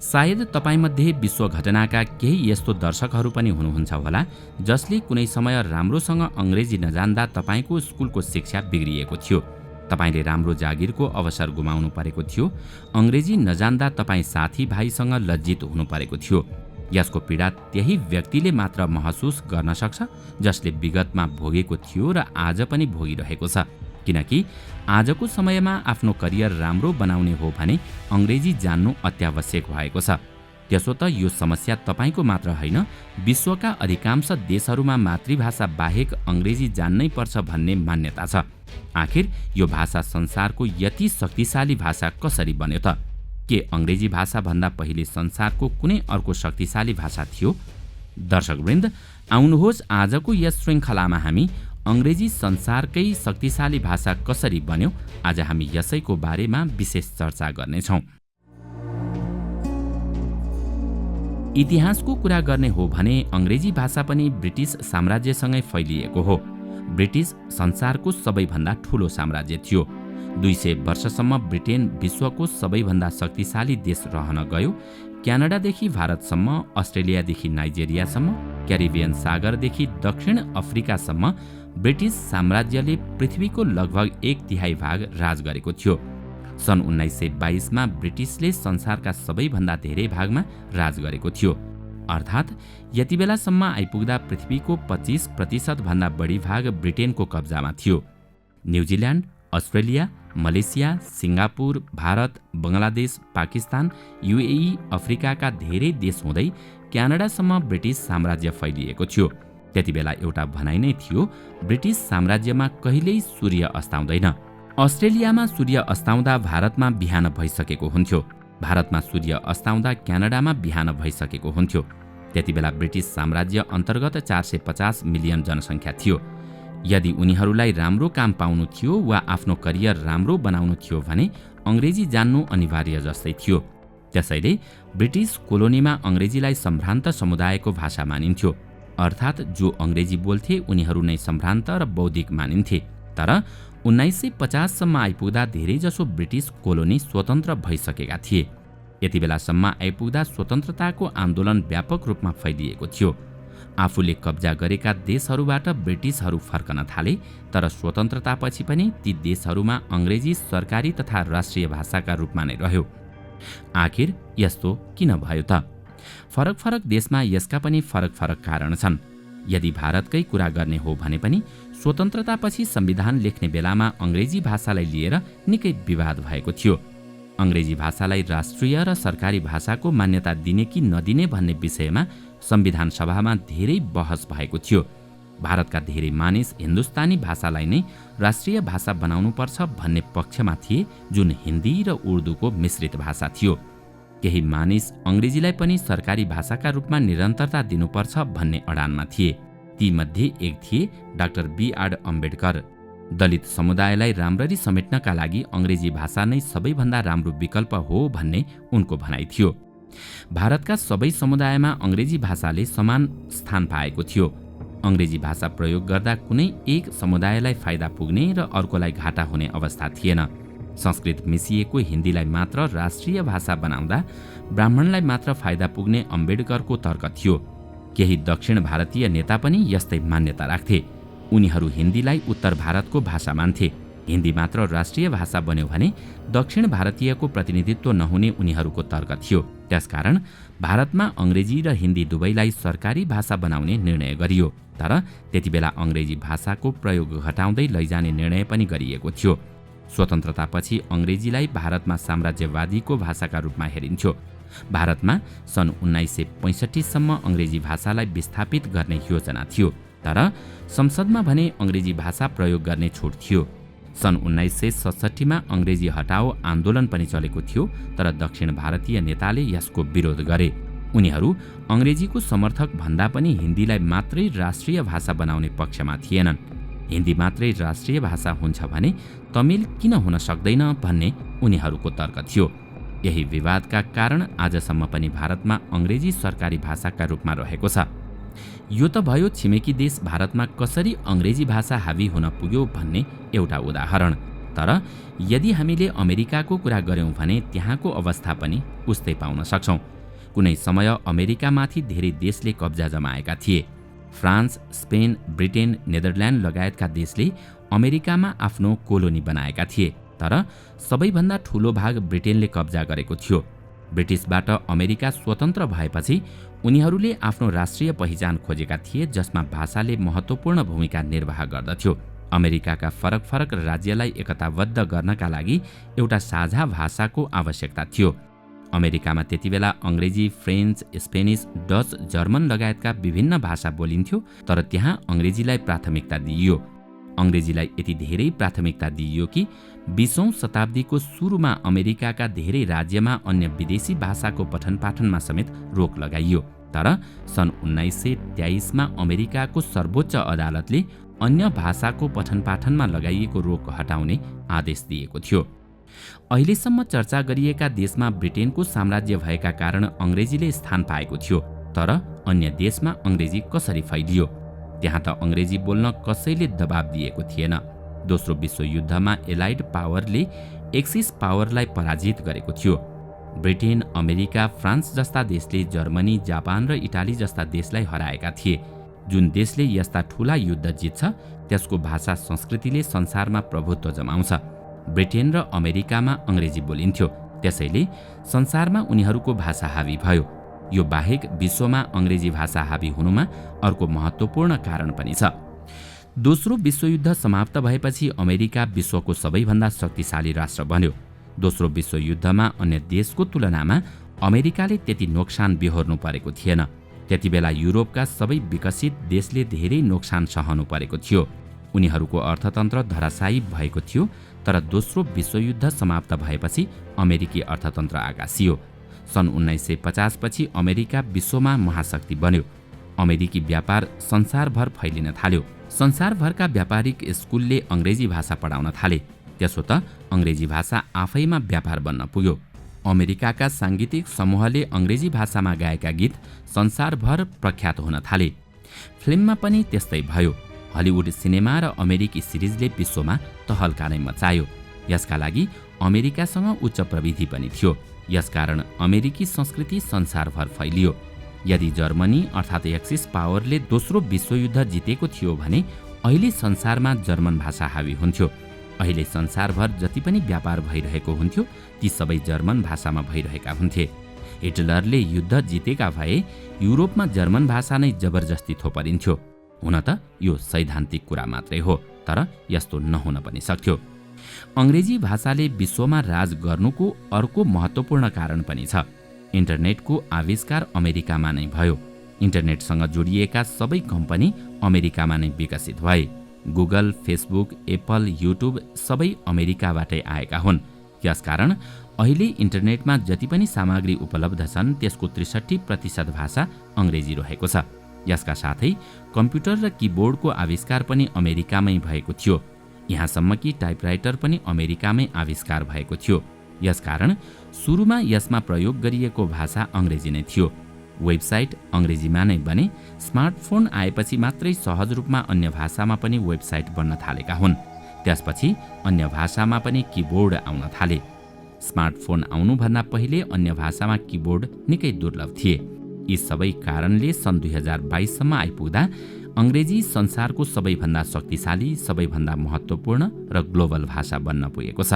सायद तपाईमध्ये विश्व घटनाका केही यस्तो दर्शकहरू पनि हुनुहुन्छ होला जसले कुनै समय राम्रोसँग अङ्ग्रेजी नजान्दा तपाईको स्कुलको शिक्षा बिग्रिएको थियो। तपाईले राम्रो जागिरको अवसर गुमाउनु परेको थियो। अङ्ग्रेजी नजान्दा तपाईँ साथीभाइसँग लज्जित हुनु परेको थियो। यसको पीडा त्यही व्यक्तिले मात्र महसुस गर्न सक्छ जसले विगतमा भोगेको थियो र आज पनि भोगिरहेको छ। किनकि आजको समयमा आफ्नो करियर राम्रो बनाउने हो भने अङ्ग्रेजी जान्नु अत्यावश्यक भएको छ। त्यसो त यो समस्या तपाईको मात्र होइन, विश्वका अधिकांश देशहरूमा मातृभाषा बाहेक अङ्ग्रेजी जान्नै पर्छ भन्ने मान्यता छ। आखिर यो भाषा संसारको यति शक्तिशाली भाषा कसरी बन्यो त? के अङ्ग्रेजी भाषा भन्दा पहिले संसारको कुनै अर्को शक्तिशाली भाषा थियो? दर्शकवृन्द, आउनुहोस् आजको यस श्रृङ्खलामा हामी अङ्ग्रेजी संसारकै शक्तिशाली भाषा कसरी बन्यो, आज हामी यसैको बारेमा विशेष चर्चा गर्नेछौँ। इतिहासको कुरा गर्ने हो भने अङ्ग्रेजी भाषा पनि ब्रिटिस साम्राज्यसँगै फैलिएको हो। ब्रिटिस संसारको सबैभन्दा ठूलो साम्राज्य थियो। 200 वर्षसम्म ब्रिटेन विश्वको सबैभन्दा शक्तिशाली देश रहन गयो। क्यानाडादेखि भारतसम्म, अस्ट्रेलियादेखि नाइजेरियासम्म, क्यारिबियन सागरदेखि दक्षिण अफ्रिकासम्म ब्रिटिस साम्राज्यले पृथ्वीको लगभग 1/3 भाग राज गरेको थियो। सन् 1922 मा ब्रिटिसले संसारका सबैभन्दा धेरै भागमा राज गरेको थियो। अर्थात् यति बेलासम्म आइपुग्दा पृथ्वीको 25% भन्दा बढी भाग ब्रिटेनको कब्जामा थियो। New Zealand, Australia, Malaysia, Singapore, Bharat, Bangladesh, Pakistan, UAE, अफ्रिकाका धेरै देश हुँदै क्यानाडासम्म ब्रिटिस साम्राज्य फैलिएको थियो। त्यति बेला एउटा भनाइ नै थियो, ब्रिटिस साम्राज्यमा कहिल्यै सूर्य अस्ताउँदैन। अस्ट्रेलियामा सूर्य अस्ताउँदा भारतमा बिहान भइसकेको हुन्थ्यो। भारतमा सूर्य अस्ताउँदा क्यानाडामा बिहान भइसकेको हुन्थ्यो। त्यति बेला ब्रिटिस साम्राज्य अन्तर्गत 450 मिलियन जनसङ्ख्या थियो। यदि उनीहरूलाई राम्रो काम पाउनु थियो वा आफ्नो करियर राम्रो बनाउनु थियो भने अङ्ग्रेजी जान्नु अनिवार्य जस्तै थियो। त्यसैले ब्रिटिस कोलोनीमा अङ्ग्रेजीलाई सम्भ्रान्त समुदायको भाषा मानिन्थ्यो। अर्थात् जो अङ्ग्रेजी बोल्थे उनीहरू नै सम्भ्रान्त र बौद्धिक मानिन्थे। तर 1950 सम्म आइपुग्दा धेरैजसो ब्रिटिस कोलोनी स्वतन्त्र भइसकेका थिए। यति बेलासम्म आइपुग्दा स्वतन्त्रताको आन्दोलन व्यापक रूपमा फैलिएको थियो। आफूले कब्जा गरेका देशहरूबाट ब्रिटिसहरू फर्कन थाले, तर स्वतन्त्रतापछि पनि ती देशहरूमा अङ्ग्रेजी सरकारी तथा राष्ट्रिय भाषाका रूपमा नै रह्यो। आखिर यस्तो किन भयो त? फरक फरक देशमा यसका पनि फरक फरक कारण छन्। यदि भारतकै कुरा गर्ने हो भने पनि स्वतन्त्रतापछि संविधान लेख्ने बेलामा अङ्ग्रेजी भाषालाई लिएर निकै विवाद भएको थियो। अङ्ग्रेजी भाषालाई राष्ट्रिय र सरकारी भाषाको मान्यता दिने कि नदिने भन्ने विषयमा संविधान सभामा धेरै बहस भएको थियो। भारतका धेरै मानिस हिन्दुस्तानी भाषालाई नै राष्ट्रिय भाषा बनाउनुपर्छ भन्ने पक्षमा थिए, जुन हिन्दी र उर्दूको मिश्रित भाषा थियो। केही मानिस अङ्ग्रेजीलाई पनि सरकारी भाषाका रूपमा निरन्तरता दिनुपर्छ भन्ने अडानमा थिए। तीमध्ये एक थिए डाक्टर B.R. अम्बेडकर। दलित समुदायलाई राम्ररी समेट्नका लागि अङ्ग्रेजी भाषा नै सबैभन्दा राम्रो विकल्प हो भन्ने उनको भनाइ थियो। भारतका सबै समुदायमा अङ्ग्रेजी भाषाले समान स्थान पाएको थियो। अङ्ग्रेजी भाषा प्रयोग गर्दा कुनै एक समुदायलाई फाइदा पुग्ने र अर्कोलाई घाटा हुने अवस्था थिएन। संस्कृत मिसिएको हिन्दीलाई मात्र राष्ट्रिय भाषा बनाउँदा ब्राह्मणलाई मात्र फाइदा पुग्ने अम्बेडकरको तर्क थियो। केही दक्षिण भारतीय नेता पनि यस्तै मान्यता राख्थे। उनीहरू हिन्दीलाई उत्तर भारतको भाषा मान्थे। हिन्दी मात्र राष्ट्रिय भाषा बन्यो भने दक्षिण भारतीयको प्रतिनिधित्व नहुने उनीहरूको तर्क थियो। त्यसकारण भारतमा अङ्ग्रेजी र हिन्दी दुवैलाई सरकारी भाषा बनाउने निर्णय गरियो। तर त्यतिबेला अङ्ग्रेजी भाषाको प्रयोग घटाउँदै लैजाने निर्णय पनि गरिएको थियो। स्वतन्त्रतापछि अङ्ग्रेजीलाई भारतमा साम्राज्यवादीको भाषाका रूपमा हेरिन्थ्यो। भारतमा सन् 1965 सम्म अङ्ग्रेजी भाषालाई विस्थापित गर्ने योजना थियो। तर संसदमा भने अङ्ग्रेजी भाषा प्रयोग गर्ने छुट थियो। सन् 1967 मा अङ्ग्रेजी हटाओ आन्दोलन पनि चलेको थियो, तर दक्षिण भारतीय नेताले यसको विरोध गरे। उनीहरू अङ्ग्रेजीको समर्थक भन्दा पनि हिन्दीलाई मात्रै राष्ट्रिय भाषा बनाउने पक्षमा थिएनन्। हिन्दी मात्रै राष्ट्रिय भाषा हुन्छ भने तमिल किन हुन सक्दैन भन्ने उनीहरूको तर्क थियो। यही विवादका कारण आजसम्म पनि भारतमा अङ्ग्रेजी सरकारी भाषाका रूपमा रहेको छ। यो त भयो छिमेकी देश भारतमा कसरी अङ्ग्रेजी भाषा हावी हुन पुग्यो भन्ने एउटा उदाहरण। तर यदि हामीले अमेरिकाको कुरा गर्यौं भने त्यहाँको अवस्था पनि उस्तै पाउन सक्छौं। कुनै समय अमेरिकामाथि धेरै देशले कब्जा जमाएका थिए। फ्रान्स, स्पेन, ब्रिटेन, नेदरल्यान्ड लगायतका देशले अमेरिकामा आफ्नो कोलोनी बनाएका थिए, तर सबैभन्दा ठूलो भाग ब्रिटेनले कब्जा गरेको थियो। ब्रिटिसबाट अमेरिका स्वतन्त्र भएपछि उनीहरूले आफ्नो राष्ट्रिय पहिचान खोजेका थिए, जसमा भाषाले महत्त्वपूर्ण भूमिका निर्वाह गर्दथ्यो। अमेरिकाका फरक फरक राज्यलाई एकताबद्ध गर्नका लागि एउटा साझा भाषाको आवश्यकता थियो। अमेरिकामा त्यतिबेला अंग्रेजी, फ्रेन्च, स्पेनिस, डच, जर्मन लगायतका विभिन्न भाषा बोलिन्थ्यो, तर त्यहाँ अंग्रेजीलाई प्राथमिकता दिइयो। अंग्रेजीलाई यति धेरै प्राथमिकता दिइयो कि 20औं शताब्दीको सुरुमा अमेरिकाका धेरै राज्यमा अन्य विदेशी भाषाको पठन पाठनमा समेत रोक लगाइयो। तर सन् 1923 मा अमेरिकाको सर्वोच्च अदालतले अन्य भाषाको पठन पाठनमा लगाइएको रोक हटाउने आदेश दिएको थियो। अहिलेसम्म चर्चा गरिएका देशमा ब्रिटेनको साम्राज्य भएका कारण अंग्रेजीले स्थान पाएको थियो, तर अन्य देशमा अंग्रेजी कसरी फैलियो? त्यहाँ त अंग्रेजी बोल्न कसैले दबाब दिएको थिएन। दोस्रो विश्वयुद्धमा एलाइड पावरले एक्सिस पावरलाई पराजित गरेको थियो। ब्रिटेन, अमेरिका, फ्रान्स जस्ता देशले जर्मनी, जापान र इटाली जस्ता देशलाई हराएका थिए। जुन देशले यस्ता ठूला युद्ध जित्छ त्यसको भाषा संस्कृतिले संसारमा प्रभुत्व जमाउँछ। ब्रिटेन र अमेरिकामा अंग्रेजी बोलिन्थ्यो, त्यसैले संसारमा उनीहरूको भाषा हावी भयो। यो बाहेक विश्वमा अंग्रेजी भाषा हावी हुनुमा अर्को महत्त्वपूर्ण कारण पनि छ। दोस्रो विश्वयुद्ध समाप्त भएपछि अमेरिका विश्वको सबैभन्दा शक्तिशाली राष्ट्र बन्यो। दोस्रो विश्वयुद्धमा अन्य देशको तुलनामा अमेरिकाले त्यति नोक्सान बेहोर्नु परेको थिएन। त्यतिबेला युरोपका सबै विकसित देशले धेरै नोक्सान सहनु परेको थियो। उनीहरूको अर्थतन्त्र धराशायी भएको थियो, तर दोस्रो विश्वयुद्ध समाप्त भएपछि अमेरिकी अर्थतन्त्र आगासियो। सन् 1950 पछि अमेरिका विश्वमा महाशक्ति बन्यो। अमेरिकी व्यापार संसारभर फैलिन थाल्यो। संसारभरका व्यापारिक स्कुलले अंग्रेजी भाषा पढाउन थाले। त्यसो त अंग्रेजी भाषा आफैमा व्यापार बन्न पुग्यो। अमेरिकाका सांगीतिक समूहले अंग्रेजी भाषामा गाएका गीत संसारभर प्रख्यात हुन थाले। फिल्ममा पनि त्यस्तै भयो। हलिउड सिनेमा र अमेरिकी सिरिजले विश्वमा तहल्का नै मचायो। यसका लागि अमेरिकासँग उच्च प्रविधि पनि थियो। यसकारण अमेरिकी संस्कृति संसारभर फैलियो। यदि जर्मनी अर्थात् एक्सिस पावरले दोस्रो विश्वयुद्ध जितेको थियो भने अहिले संसारमा जर्मन भाषा हावी हुन्थ्यो। अहिले संसारभर जति पनि व्यापार भइरहेको हुन्थ्यो ती सबै जर्मन भाषामा भइरहेका हुन्थे। हिटलरले युद्ध जितेका भए युरोपमा जर्मन भाषा नै जबरजस्ती थोपरिन्थ्यो। हुन त यो सैद्धान्तिक कुरा मात्रै हो, तर यस्तो नहुन पनि सक्थ्यो। अंग्रेजी भाषाले विश्वमा राज गर्नुको अर्को महत्त्वपूर्ण कारण पनि छ। इन्टरनेटको आविष्कार अमेरिकामा नै भयो। इन्टरनेटसँग जोडिएका सबै कम्पनी अमेरिकामा नै विकसित भए। गुगल, फेसबुक, एप्पल, युट्युब सबै अमेरिकाबाटै आएका हुन्। यसकारण अहिले इन्टरनेटमा जति पनि सामग्री उपलब्ध छन् त्यसको 63% भाषा अंग्रेजी रहेको छ। यसका साथै कम्प्युटर र किबोर्डको आविष्कार पनि अमेरिकामै भएको थियो। यहाँसम्म कि टाइपराइटर पनि अमेरिकामै आविष्कार भएको थियो। यसकारण सुरुमा यसमा प्रयोग गरिएको भाषा अंग्रेजी नै थियो। वेबसाइट अंग्रेजीमा नै बने। स्मार्टफोन आएपछि मात्रै सहज रूपमा अन्य भाषामा पनि वेबसाइट बन्न थालेका हुन्। त्यसपछि अन्य भाषामा पनि किबोर्ड आउन थाले। स्मार्टफोन आउनुभन्दा पहिले अन्य भाषामा किबोर्ड निकै दुर्लभ थिए। यी सबै कारणले सन् 2022 सम्म आइपुग्दा अंग्रेजी संसारको सबैभन्दा शक्तिशाली, सबैभन्दा महत्त्वपूर्ण र ग्लोबल भाषा बन्न पुगेको छ।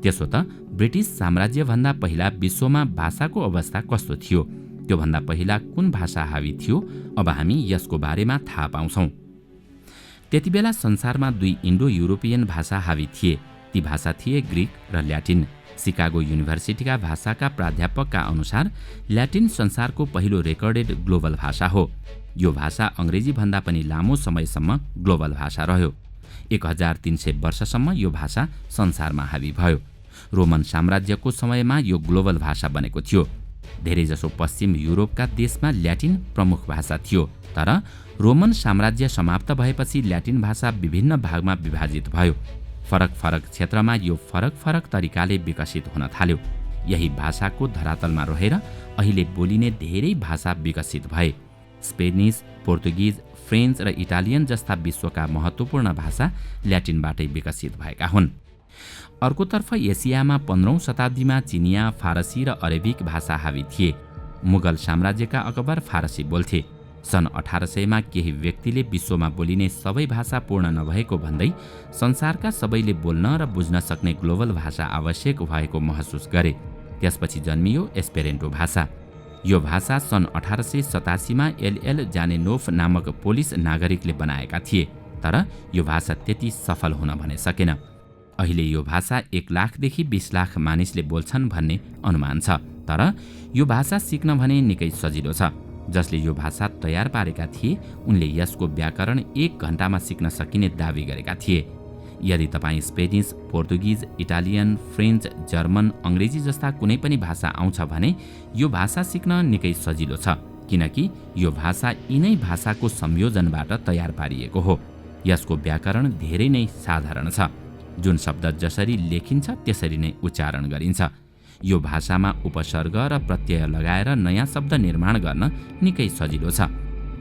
त्यसो त ब्रिटिस साम्राज्यभन्दा पहिला विश्वमा भाषाको अवस्था कस्तो थियो? त्योभन्दा पहिला कुन भाषा हावी थियो? अब हामी यसको बारेमा थाहा पाउँछौं। त्यतिबेला संसारमा 2 इन्डो युरोपियन भाषा हावी थिए। ती भाषा थिए ग्रीक र ल्याटिन। सिकागो युनिभर्सिटीका भाषाका प्राध्यापकका अनुसार ल्याटिन संसारको पहिलो रेकर्डेड ग्लोबल भाषा हो। यो भाषा अंग्रेजी भन्दा पनि लामो समयसम्म ग्लोबल भाषा रह्यो। 1300 वर्षसम्म यो भाषा संसारमा हावी भयो। रोमन साम्राज्यको समयमा यो ग्लोबल भाषा बनेको थियो। धेरैजसो पश्चिम युरोपका देशमा ल्याटिन प्रमुख भाषा थियो, तर रोमन साम्राज्य समाप्त भएपछि ल्याटिन भाषा विभिन्न भागमा विभाजित भयो। फरक फरक क्षेत्रमा यो फरक फरक तरिकाले विकसित हुन थाल्यो। यही भाषाको धरातलमा रहेर अहिले बोलिने धेरै भाषा विकसित भए। स्पेनिस, पोर्तुगिज, फ्रेन्च र इटालियन जस्ता विश्वका महत्त्वपूर्ण भाषा ल्याटिनबाटै विकसित भएका हुन्। अर्कोतर्फ एसियामा 15औं शताब्दीमा चिनिया, फारसी र अरेबिक भाषा हावी थिए। मुगल साम्राज्यका अकबर फारसी बोल्थे। सन् 1800मा केही व्यक्तिले विश्वमा बोलिने सबै भाषा पूर्ण नभएको भन्दै संसारका सबैले बोल्न र बुझ्न सक्ने ग्लोबल भाषा आवश्यक भएको महसुस गरे। त्यसपछि जन्मियो एस्पेरेन्टो भाषा। यो भाषा सन् 1887मा एलएल जानेनोफ नामक पोलिस नागरिकले बनाएका थिए, तर यो भाषा त्यति सफल हुन भने सकेन। अहिले यो भाषा 1 लाखदेखि 20 लाख मानिसले बोल्छन् भन्ने अनुमान छ, तर यो भाषा सिक्न भने निकै सजिलो छ। जसले यो भाषा तयार पारेका थिए उनले यसको व्याकरण 1 घण्टामा सिक्न सकिने दावी गरेका थिए। यदि तपाईँ Spanish, Portuguese, Italian, French, German, Angrezi जस्ता कुनै पनि भाषा आउँछ भने यो भाषा सिक्न निकै सजिलो छ, किनकि यो भाषा यिनै भाषाको संयोजनबाट तयार पारिएको हो। यसको व्याकरण धेरै नै साधारण छ। जुन शब्द जसरी लेखिन्छ त्यसरी नै उच्चारण गरिन्छ। यो भाषामा उपसर्ग र प्रत्यय लगाएर नयाँ शब्द निर्माण गर्न निकै सजिलो छ।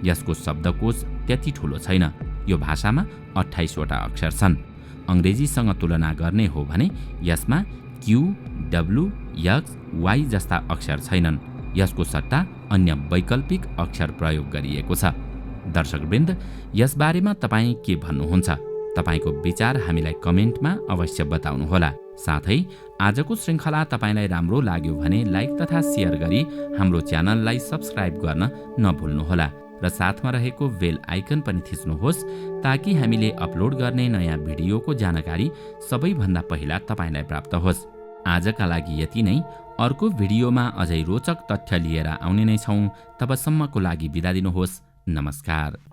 यसको शब्दकोश त्यति ठुलो छैन। यो भाषामा 28 वटा अक्षर छन्। अङ्ग्रेजीसँग तुलना गर्ने हो भने यसमा क्यू, डब्लु, एक्स, वाई जस्ता अक्षर छैनन्। यसको सट्टा अन्य वैकल्पिक अक्षर प्रयोग गरिएको छ। दर्शकवृन्द, यसबारेमा तपाईँ के भन्नुहुन्छ? तपाईको विचार हामीलाई कमेन्टमा अवश्य बताउनुहोला। साथै आजको श्रृङ्खला तपाईलाई राम्रो लाग्यो भने लाइक तथा सेयर गरी हाम्रो च्यानललाई सब्स्क्राइब गर्न नभुल्नुहोला र साथमा रहेको बेल आइकन पनि थिच्नुहोस् ताकि हामीले अपलोड गर्ने नयाँ भिडियोको जानकारी सबैभन्दा पहिला तपाईलाई प्राप्त होस्। आजका लागि यति नै। अर्को भिडियोमा अझै रोचक तथ्य लिएर आउने नै छौँ। तबसम्मको लागि बिदा दिनुहोस्। नमस्कार।